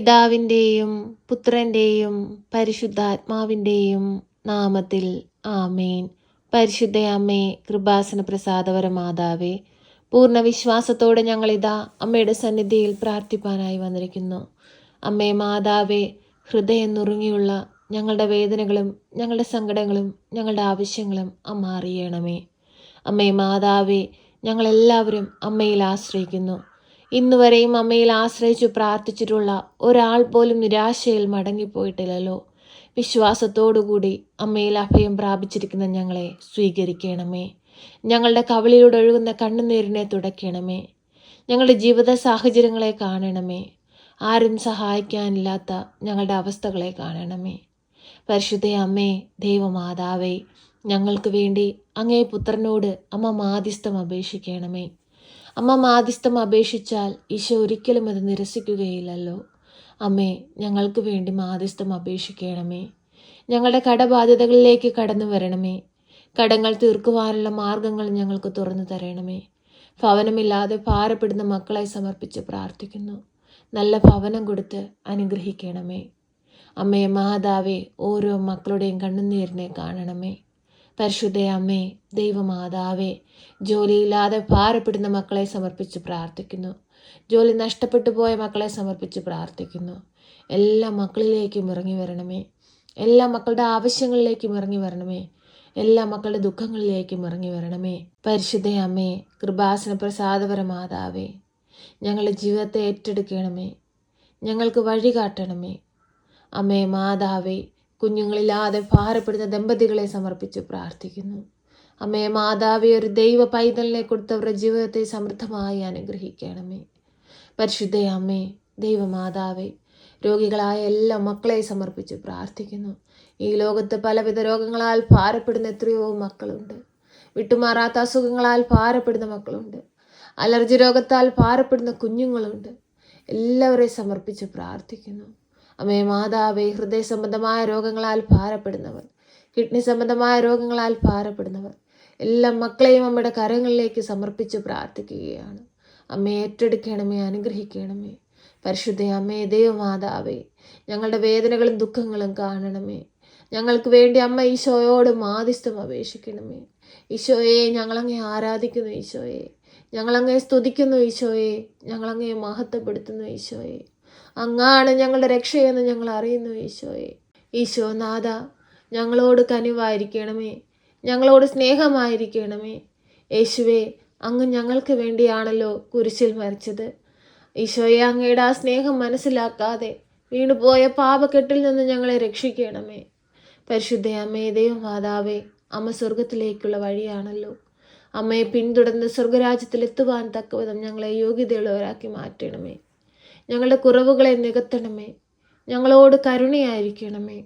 പിതാവിൻ്റെയും പുത്രൻ്റെയും പരിശുദ്ധാത്മാവിൻ്റെയും നാമത്തിൽ ആമേൻ. പരിശുദ്ധ അമ്മേ, കൃപാസന പ്രസാദവര മാതാവേ, പൂർണ്ണ വിശ്വാസത്തോടെ ഞങ്ങളിതാ അമ്മയുടെ സന്നിധിയിൽ പ്രാർത്ഥിപ്പാനായി വന്നിരിക്കുന്നു. അമ്മേ മാതാവേ, ഹൃദയം നുറുങ്ങിയുള്ള ഞങ്ങളുടെ വേദനകളും ഞങ്ങളുടെ സങ്കടങ്ങളും ഞങ്ങളുടെ ആവശ്യങ്ങളും അമ്മ അറിയണമേ. അമ്മേ മാതാവേ, ഞങ്ങളെല്ലാവരും അമ്മയിൽ ആശ്രയിക്കുന്നു. ഇന്നുവരെയും അമ്മയിൽ ആശ്രയിച്ചു പ്രാർത്ഥിച്ചിട്ടുള്ള ഒരാൾ പോലും നിരാശയിൽ മടങ്ങിപ്പോയിട്ടില്ലല്ലോ. വിശ്വാസത്തോടുകൂടി അമ്മയിൽ അഭയം പ്രാപിച്ചിരിക്കുന്ന ഞങ്ങളെ സ്വീകരിക്കണമേ. ഞങ്ങളുടെ കവിളിലൂടെ ഒഴുകുന്ന കണ്ണുനീരിനെ തുടയ്ക്കണമേ. ഞങ്ങളുടെ ജീവിത സാഹചര്യങ്ങളെ കാണണമേ. ആരും സഹായിക്കാനില്ലാത്ത ഞങ്ങളുടെ അവസ്ഥകളെ കാണണമേ. പരിശുദ്ധ അമ്മേ, ദൈവമാതാവേ, ഞങ്ങൾക്ക് വേണ്ടി അങ്ങേ പുത്രനോട് അമ്മ മാധ്യസ്ഥം അപേക്ഷിക്കണമേ. അമ്മ മാധ്യസ്ഥം അപേക്ഷിച്ചാൽ ഈശോ ഒരിക്കലും അത് നിരസിക്കുകയില്ലല്ലോ. അമ്മേ, ഞങ്ങൾക്ക് വേണ്ടി മാധ്യസ്ഥം അപേക്ഷിക്കണമേ. ഞങ്ങളുടെ കടബാധ്യതകളിലേക്ക് കടന്നു വരണമേ. കടങ്ങൾ തീർക്കുവാനുള്ള മാർഗങ്ങൾ ഞങ്ങൾക്ക് തുറന്നു തരണമേ. ഭവനമില്ലാതെ ഭാരപ്പെടുന്ന മക്കളെ സമർപ്പിച്ച് പ്രാർത്ഥിക്കുന്നു. നല്ല ഭവനം കൊടുത്ത് അനുഗ്രഹിക്കണമേ. അമ്മേ മാതാവേ, ഓരോ മക്കളുടെയും കണ്ണുനീരിനെ കാണണമേ. പരിശുദ്ധ അമ്മേ, ദൈവമാതാവേ, ജോലിയില്ലാതെ ഭാരപ്പെടുന്ന മക്കളെ സമർപ്പിച്ച് പ്രാർത്ഥിക്കുന്നു. ജോലി നഷ്ടപ്പെട്ടു പോയ മക്കളെ സമർപ്പിച്ച് പ്രാർത്ഥിക്കുന്നു. എല്ലാ മക്കളിലേക്കും ഇറങ്ങി വരണമേ. എല്ലാ മക്കളുടെ ആവശ്യങ്ങളിലേക്കും ഇറങ്ങി വരണമേ. എല്ലാ മക്കളുടെ ദുഃഖങ്ങളിലേക്കും ഇറങ്ങി വരണമേ. പരിശുദ്ധ അമ്മേ, കൃപാസന പ്രസാദവര മാതാവേ, ഞങ്ങളുടെ ജീവിതത്തെ ഏറ്റെടുക്കണമേ. ഞങ്ങൾക്ക് വഴി കാട്ടണമേ. അമ്മേ മാതാവേ, കുഞ്ഞുങ്ങളില്ലാതെ ഭാരപ്പെടുന്ന ദമ്പതികളെ സമർപ്പിച്ച് പ്രാർത്ഥിക്കുന്നു. അമ്മേ മാതാവേ, ഒരു ദൈവ പൈതലിനെ കൊടുത്തവരുടെ ജീവിതത്തെ സമൃദ്ധമായി അനുഗ്രഹിക്കണമേ. പരിശുദ്ധ അമ്മേ, ദൈവമാതാവേ, രോഗികളായ എല്ലാ മക്കളെ സമർപ്പിച്ച് പ്രാർത്ഥിക്കുന്നു. ഈ ലോകത്ത് പലവിധ രോഗങ്ങളാൽ ഭാരപ്പെടുന്ന എത്രയോ മക്കളുണ്ട്. വിട്ടുമാറാത്ത അസുഖങ്ങളാൽ ഭാരപ്പെടുന്ന മക്കളുണ്ട്. അലർജി രോഗത്താൽ ഭാരപ്പെടുന്ന കുഞ്ഞുങ്ങളുണ്ട്. എല്ലാവരെയും സമർപ്പിച്ച് പ്രാർത്ഥിക്കുന്നു. അമ്മേ മാതാവേ, ഹൃദയ സംബന്ധമായ രോഗങ്ങളാൽ ഭാരപ്പെടുന്നവർ, കിഡ്നി സംബന്ധമായ രോഗങ്ങളാൽ ഭാരപ്പെടുന്നവർ, എല്ലാ മക്കളെയും അമ്മയുടെ കരങ്ങളിലേക്ക് സമർപ്പിച്ച് പ്രാർത്ഥിക്കുകയാണ്. അമ്മയെ ഏറ്റെടുക്കണമേ, അനുഗ്രഹിക്കണമേ. പരിശുദ്ധ അമ്മേ, ദൈവമാതാവേ, ഞങ്ങളുടെ വേദനകളും ദുഃഖങ്ങളും കാണണമേ. ഞങ്ങൾക്ക് വേണ്ടി അമ്മ ഈശോയോട് മാധ്യസ്ഥം അപേക്ഷിക്കണമേ. ഈശോയെ, ഞങ്ങളങ്ങേ ആരാധിക്കുന്നു. ഈശോയെ, ഞങ്ങളങ്ങേ സ്തുതിക്കുന്നു. ഈശോയെ, ഞങ്ങളങ്ങേ മഹത്വപ്പെടുത്തുന്നു. ഈശോയെ, അങ്ങാണ് ഞങ്ങളുടെ രക്ഷയെന്ന് ഞങ്ങൾ അറിയുന്നു. ഈശോയെ, ഈശോനാഥ, ഞങ്ങളോട് കനിവായിരിക്കണമേ. ഞങ്ങളോട് സ്നേഹമായിരിക്കണമേ. യേശുവേ, അങ്ങ് ഞങ്ങൾക്ക് വേണ്ടിയാണല്ലോ കുരിശിൽ മരിച്ചത്. ഈശോയെ, അങ്ങയുടെ ആ സ്നേഹം മനസ്സിലാക്കാതെ വീണുപോയ പാപക്കെട്ടിൽ നിന്ന് ഞങ്ങളെ രക്ഷിക്കണമേ. പരിശുദ്ധ അമ്മേ, ദൈവമാതാവേ, അമ്മ സ്വർഗത്തിലേക്കുള്ള വഴിയാണല്ലോ. അമ്മയെ പിന്തുടർന്ന് സ്വർഗരാജ്യത്തിലെത്തുവാൻ തക്കവിധം ഞങ്ങളെ യോഗ്യതയുള്ളവരാക്കി മാറ്റണമേ. ഞങ്ങളുടെ കുറവുകളെ നികത്തണമേ. ഞങ്ങളോട് കരുണയായിരിക്കണമേ.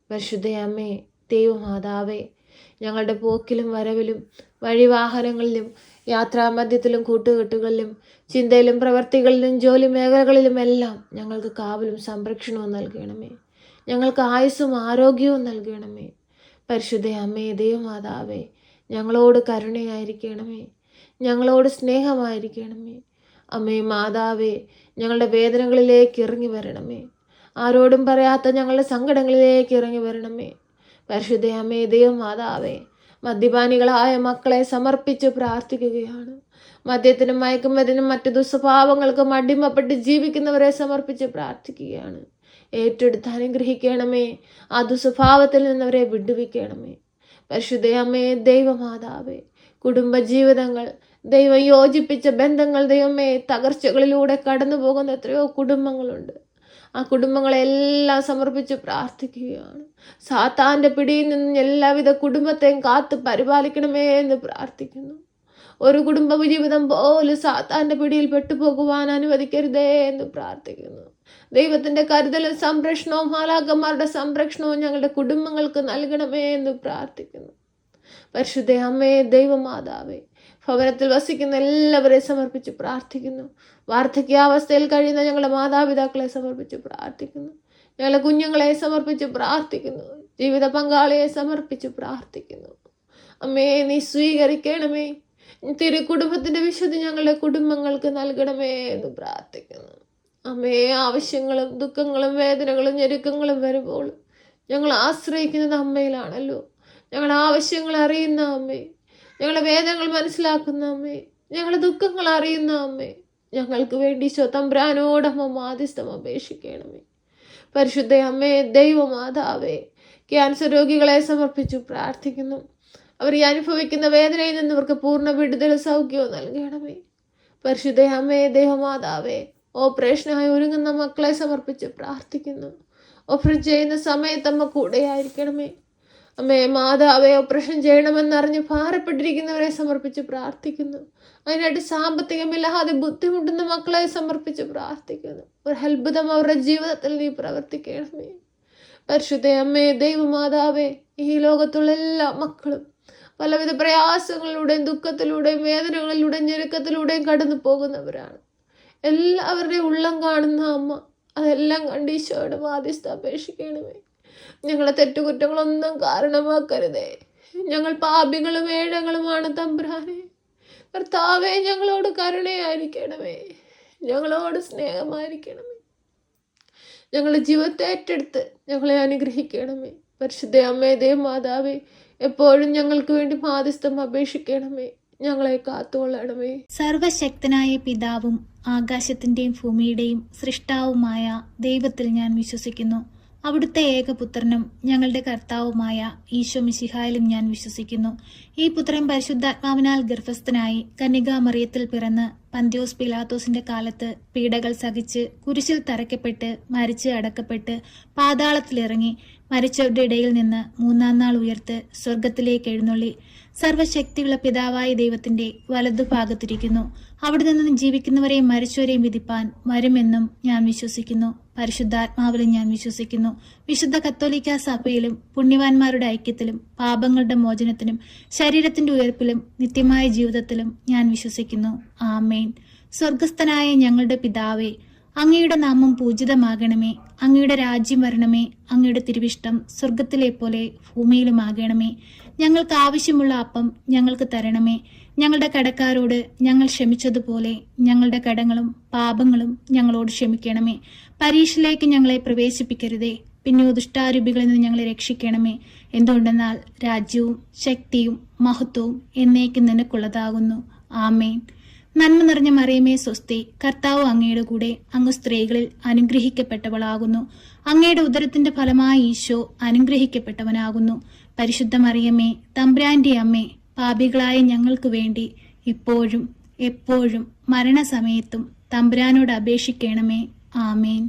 പരിശുദ്ധ അമ്മേ, ദൈവമാതാവേ, ഞങ്ങളുടെ പോക്കിലും വരവിലും വഴിവാഹനങ്ങളിലും യാത്രാമധ്യത്തിലും കൂട്ടുകെട്ടുകളിലും ചിന്തയിലും പ്രവർത്തികളിലും ജോലി മേഖലകളിലുമെല്ലാം ഞങ്ങൾക്ക് കാവലും സംരക്ഷണവും നൽകണമേ. ഞങ്ങൾക്ക് ആയുസ്സും ആരോഗ്യവും നൽകണമേ. പരിശുദ്ധ അമ്മേ, ദൈവമാതാവേ, ഞങ്ങളോട് കരുണയായിരിക്കണമേ. ഞങ്ങളോട് സ്നേഹമായിരിക്കണമേ. അമ്മേ മാതാവേ, ഞങ്ങളുടെ വേദനകളിലേക്ക് ഇറങ്ങി വരണമേ. ആരോടും പറയാത്ത ഞങ്ങളുടെ സങ്കടങ്ങളിലേക്ക് ഇറങ്ങി വരണമേ. പരിശുദ്ധ അമ്മേ, ദൈവമാതാവേ, മദ്യപാനികളായ മക്കളെ സമർപ്പിച്ച് പ്രാർത്ഥിക്കുകയാണ്. മദ്യത്തിനും മയക്കുമരുന്നിനും മറ്റു ദുസ്വഭാവങ്ങൾക്കും അടിമപ്പെട്ട് ജീവിക്കുന്നവരെ സമർപ്പിച്ച് പ്രാർത്ഥിക്കുകയാണ്. ഏറ്റെടുത്ത് അനുഗ്രഹിക്കണമേ. ആ ദുസ്വഭാവത്തിൽ നിന്നവരെ വിടുവിക്കണമേ. പരിശുദ്ധ അമ്മേ, ദൈവമാതാവേ, കുടുംബജീവിതങ്ങൾ, ദൈവം യോജിപ്പിച്ച ബന്ധങ്ങൾ, ദൈവമേ, തകർച്ചകളിലൂടെ കടന്നു പോകുന്ന എത്രയോ കുടുംബങ്ങളുണ്ട്. ആ കുടുംബങ്ങളെല്ലാം സമർപ്പിച്ച് പ്രാർത്ഥിക്കുകയാണ്. സാത്താൻ്റെ പിടിയിൽ നിന്ന് എല്ലാവിധ കുടുംബത്തെയും കാത്ത് പരിപാലിക്കണമേ എന്ന് പ്രാർത്ഥിക്കുന്നു. ഒരു കുടുംബ ജീവിതം പോലും സാത്താൻ്റെ പിടിയിൽ പെട്ടുപോകുവാൻ അനുവദിക്കരുതേ എന്ന് പ്രാർത്ഥിക്കുന്നു. ദൈവത്തിൻ്റെ കരുതലും സംരക്ഷണവും മാലാഖമാരുടെ സംരക്ഷണവും ഞങ്ങളുടെ കുടുംബങ്ങൾക്ക് നൽകണമേ എന്ന് പ്രാർത്ഥിക്കുന്നു. പരിശുദ്ധ അമ്മേ, ദൈവമാതാവേ, ഭവനത്തിൽ വസിക്കുന്ന എല്ലാവരെയും സമർപ്പിച്ച് പ്രാർത്ഥിക്കുന്നു. വാർദ്ധക്യാവസ്ഥയിൽ കഴിയുന്ന ഞങ്ങളുടെ മാതാപിതാക്കളെ സമർപ്പിച്ച് പ്രാർത്ഥിക്കുന്നു. ഞങ്ങളുടെ കുഞ്ഞുങ്ങളെ സമർപ്പിച്ച് പ്രാർത്ഥിക്കുന്നു. ജീവിത പങ്കാളിയെ സമർപ്പിച്ച് പ്രാർത്ഥിക്കുന്നു. അമ്മേ, നീ സ്വീകരിക്കണമേ. തിരു കുടുംബത്തിൻ്റെ വിശുദ്ധി ഞങ്ങളുടെ കുടുംബങ്ങൾക്ക് നൽകണമേ എന്ന് പ്രാർത്ഥിക്കുന്നു. അമ്മേ, ആവശ്യങ്ങളും ദുഃഖങ്ങളും വേദനകളും ഞെരുക്കങ്ങളും വരുമ്പോൾ ഞങ്ങൾ ആശ്രയിക്കുന്നത് അമ്മയിലാണല്ലോ. ഞങ്ങളുടെ ആവശ്യങ്ങൾ അറിയുന്ന അമ്മേ, ഞങ്ങളുടെ വേദനകൾ മനസ്സിലാക്കുന്ന അമ്മേ, ഞങ്ങളുടെ ദുഃഖങ്ങൾ അറിയുന്ന അമ്മേ, ഞങ്ങൾക്ക് വേണ്ടി തമ്പുരാനോടമ്മ മാധ്യസ്ഥം അപേക്ഷിക്കണമേ. പരിശുദ്ധ അമ്മേ, ദൈവമാതാവേ, ക്യാൻസർ രോഗികളെ സമർപ്പിച്ചു പ്രാർത്ഥിക്കുന്നു. അവർ ഈ അനുഭവിക്കുന്ന വേദനയിൽ നിന്ന് അവർക്ക് പൂർണ്ണ വിടുതൽ സൗഖ്യവും നൽകണമേ. പരിശുദ്ധ അമ്മേ, ദൈവമാതാവേ, ഓപ്പറേഷനായി ഒരുങ്ങുന്ന മക്കളെ സമർപ്പിച്ച് പ്രാർത്ഥിക്കുന്നു. ഓപ്പറേഷൻ ചെയ്യുന്ന സമയത്ത് അമ്മ കൂടെ ആയിരിക്കണമേ. അമ്മേ മാതാവേ, ഓപ്പറേഷൻ ചെയ്യണമെന്നറിഞ്ഞ് ഭാരപ്പെട്ടിരിക്കുന്നവരെ സമർപ്പിച്ച് പ്രാർത്ഥിക്കുന്നു. അതിനായിട്ട് സാമ്പത്തികമില്ലാതെ ബുദ്ധിമുട്ടുന്ന മക്കളെ സമർപ്പിച്ച് പ്രാർത്ഥിക്കുന്നു. ഒരു അത്ഭുതം അവരുടെ ജീവിതത്തിൽ നീ പ്രവർത്തിക്കണമേ. പരിശുദ്ധ അമ്മേ, ദൈവമാതാവേ, ഈ ലോകത്തുള്ള എല്ലാ മക്കളും പലവിധ പ്രയാസങ്ങളിലൂടെയും ദുഃഖത്തിലൂടെയും വേദനകളിലൂടെയും ഞെരുക്കത്തിലൂടെയും കടന്നു പോകുന്നവരാണ്. എല്ലാവരുടെയും ഉള്ളം കാണുന്ന അമ്മ, അതെല്ലാം കണ്ട് ഈശോയുടെ മാധ്യസ്ഥ അപേക്ഷിക്കണമേ. ഞങ്ങളെ തെറ്റുകുറ്റങ്ങളൊന്നും കാരണമാക്കരുതേ. ഞങ്ങൾ പാപികളും ഏഴകളുമാണ് തമ്പുരാനെ. കർത്താവേ, ഞങ്ങളോട് കരുണയായിരിക്കണമേ, ഞങ്ങളോട് സ്നേഹമായിരിക്കണമേ. ഞങ്ങളുടെ ജീവിതത്തെ ഏറ്റെടുത്ത് ഞങ്ങളെ അനുഗ്രഹിക്കണമേ. പരിശുദ്ധ അമ്മേ, ദേവമാതാവേ, എപ്പോഴും ഞങ്ങൾക്ക് വേണ്ടി മാധ്യസ്ഥം അപേക്ഷിക്കണമേ. ഞങ്ങളെ കാത്തുകൊള്ളണമേ. സർവശക്തനായ പിതാവും ആകാശത്തിന്റെയും ഭൂമിയുടെയും സൃഷ്ടാവുമായ ദൈവത്തിൽ ഞാൻ വിശ്വസിക്കുന്നു. അവിടുത്തെ ഏകപുത്രനും ഞങ്ങളുടെ കർത്താവുമായ ഈശോ മിശിഹായിലും ഞാൻ വിശ്വസിക്കുന്നു. ഈ പുത്രൻ പരിശുദ്ധാത്മാവിനാൽ ഗർഭസ്ഥനായി കന്യകാമറിയത്തിൽ പിറന്ന് പന്ത്യോസ് പിലാത്തോസിന്റെ കാലത്ത് പീഡകൾ സഹിച്ച് കുരിശിൽ തറയ്ക്കപ്പെട്ട് മരിച്ച് അടക്കപ്പെട്ട് പാതാളത്തിലിറങ്ങി മരിച്ചവരുടെ ഇടയിൽ നിന്ന് മൂന്നാം നാൾ ഉയർത്ത് സ്വർഗത്തിലേക്ക് എഴുന്നള്ളി സർവശക്തിയുള്ള പിതാവായ ദൈവത്തിന്റെ വലതുഭാഗത്തിരിക്കുന്നു. അവിടെ നിന്ന് ജീവിക്കുന്നവരെയും മരിച്ചവരെയും വിധിപ്പാൻ വരുമെന്നും ഞാൻ വിശ്വസിക്കുന്നു. പരിശുദ്ധാത്മാവിലും ഞാൻ വിശ്വസിക്കുന്നു. വിശുദ്ധ കത്തോലിക്ക സഭയിലും പുണ്യവാന്മാരുടെ ഐക്യത്തിലും പാപങ്ങളുടെ മോചനത്തിനും ശരീരത്തിന്റെ ഉയർപ്പിലും നിത്യമായ ജീവിതത്തിലും ഞാൻ വിശ്വസിക്കുന്നു. ആമേൻ. സ്വർഗസ്ഥനായ ഞങ്ങളുടെ പിതാവേ, അങ്ങയുടെ നാമം പൂജിതമാകണമേ. അങ്ങയുടെ രാജ്യം വരണമേ. അങ്ങയുടെ തിരുവിഷ്ടം സ്വർഗത്തിലെ പോലെ ഭൂമിയിലുമാകണമേ. ഞങ്ങൾക്ക് ആവശ്യമുള്ള അപ്പം ഞങ്ങൾക്ക് തരണമേ. ഞങ്ങളുടെ കടക്കാരോട് ഞങ്ങൾ ക്ഷമിച്ചതുപോലെ ഞങ്ങളുടെ കടങ്ങളും പാപങ്ങളും ഞങ്ങളോട് ക്ഷമിക്കണമേ. പരീക്ഷയിലേക്ക് ഞങ്ങളെ പ്രവേശിപ്പിക്കരുതേ, പിന്നെ ദുഷ്ടാരൂപികളിൽ നിന്ന് ഞങ്ങളെ രക്ഷിക്കണമേ. എന്തുകൊണ്ടെന്നാൽ രാജ്യവും ശക്തിയും മഹത്വവും എന്നേക്കും നിനക്കുള്ളതാകുന്നു. ആമേൻ. നന്മ നിറഞ്ഞ മറിയമേ സ്വസ്തി, കർത്താവ് അങ്ങയുടെ കൂടെ, അങ്ങ് സ്ത്രീകളിൽ അനുഗ്രഹിക്കപ്പെട്ടവളാകുന്നു. അങ്ങയുടെ ഉദരത്തിന്റെ ഫലമായി ഈശോ അനുഗ്രഹിക്കപ്പെട്ടവനാകുന്നു. പരിശുദ്ധ മറിയമേ, തമ്പുരാന്റെ അമ്മേ, പാപികളായ ഞങ്ങൾക്ക് വേണ്ടി ഇപ്പോഴും എപ്പോഴും മരണസമയത്തും തമ്പുരാനോട് അപേക്ഷിക്കണമേ. ആമേൻ.